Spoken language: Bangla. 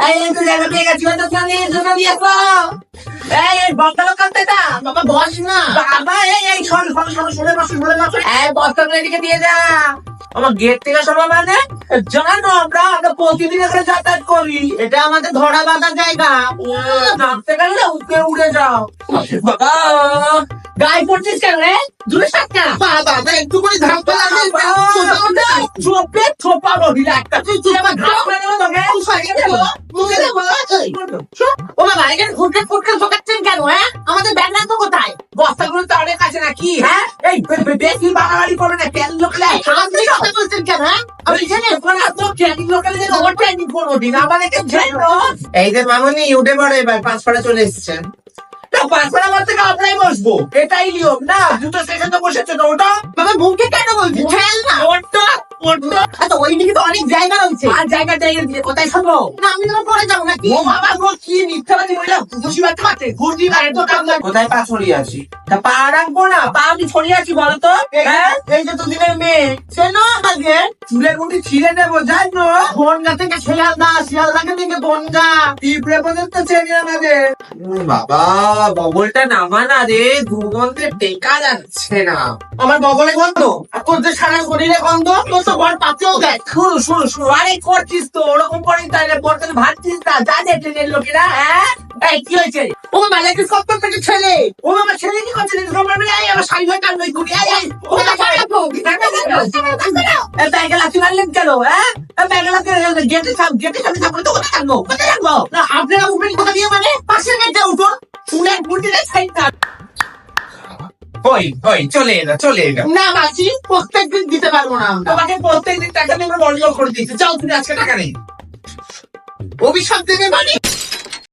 এই তো জায়গা পেয়ে গেছি তো জানি জন্য দিয়েছো। এই বক্তালো কাটতে না বাবা বস না বাবা। এই শোন শোন শোন শুনে বস শুনে বস। এই বক্তাগুলো এদিকে দিয়ে যা। আমার গেট থেকে শোনা মানে জানো আমরা প্রতিদিন এখানে যাতায়াত করি। এটা আমাদের ধরা বাঁধার জায়গা। নামতে গেলে উঠে উড়ে যাও বাবা। গায়ে পড়ছিস কেন রে? জুড়ে থাক না বাবা। একটু করে ধাক্কা লাগে চোপে ছোপা রহিলা একটা। তুই আমার ধাক্কা দেবো তোকে সাইকেল দেবো মুখে দেবো। ও বাবা এখানে ফুটকে ফুটকে ঢোকাচ্ছেন কেন? হ্যাঁ আমাদের ব্যাগ রাখবো কোথায়? বস্তাগুলো তো অনেক আছে নাকি? হ্যাঁ এই বেশি বাড়াবাড়ি করো না। ক্যান লোকলে আপনি কথা বলছেন কেন? হ্যাঁ আমি জানি ওখানে তো ট্রেনিং লোকালে যে ওভার ট্রেনিং করবো দিন আমাদেরকে ঝেড়ো। এই যে মামনি উঠে পড়ে এবার পাঁচপাড়া চলে এসেছেন। পাঁচপাড়া আমার থেকে আপনাই বসবো এটাই নিয়ম না? দুটো স্টেশন বসেছে তো ওটা বাবা মুখে কেন বলছি? খেল না ওটা ওটা। আচ্ছা ওই দিকে তো অনেক জায়গা রয়েছে। আর জায়গা দিয়ে কোথায় শুনবো না? আমি তো পরে যাবো নাকি? ও বাবা গো কি মিথ্যাবাদী বললা। খুশি বাচ্চা মাঠে ঘুরবি বাইরে তো কাম কোথায় পা ছড়িয়ে আছি? তা পা রাখবো না? পা আমি ছড়িয়ে আছি বলো তো? হ্যাঁ এই যে দুদিনের মেয়ে চেনো আমাকে? চুলের মুঠি ছিঁড়ে নেবো জানো? বনগা থেকে শিয়ালদা থেকে বনগা পিঁপড়ে পর্যন্ত চেনে আমাদের। বাবা বগলটা নামা না রে, দুর্গন্ধে টেকা যাচ্ছে না। আমার বগলে গন্ধ আর তোর যে সারা শরীরে গন্ধ। তোর তো বর পাতেও দেখ। শুরু শুরু শুরু আরে করছিস তো ওরকম করিস তাহলে বরকে ভাবছিস না যা যে ট্রেনের লোকেরা। হ্যাঁ এই কি হয়েছে? ও বাবা লেকিস কত পেটে ছেলে। ও বাবা ছেলে কি করছে? আমার শাড়ি হয়ে টান নই করি। ও বাবা ব্যাগে লাঠি মারলেন কেন? হ্যাঁ ব্যাগে লাঠি গেটে সামনে থাকলে তো কোথায় থাকবো? কোথায় থাকবো না? আপনারা উঠবেন কোথা দিয়ে? মানে পাশের গেটে উঠুন। চুলের মুঠিটা ছাই না। ওই চলে এলো চলে এলো। না মাসি প্রত্যেকদিন দিতে পারবো না। তোমাকে প্রত্যেকদিন টাকা নিয়ে বন্ধ করে দিচ্ছে। যাও তুমি আজকে টাকা নেই। অভিশাপ দেবে মানে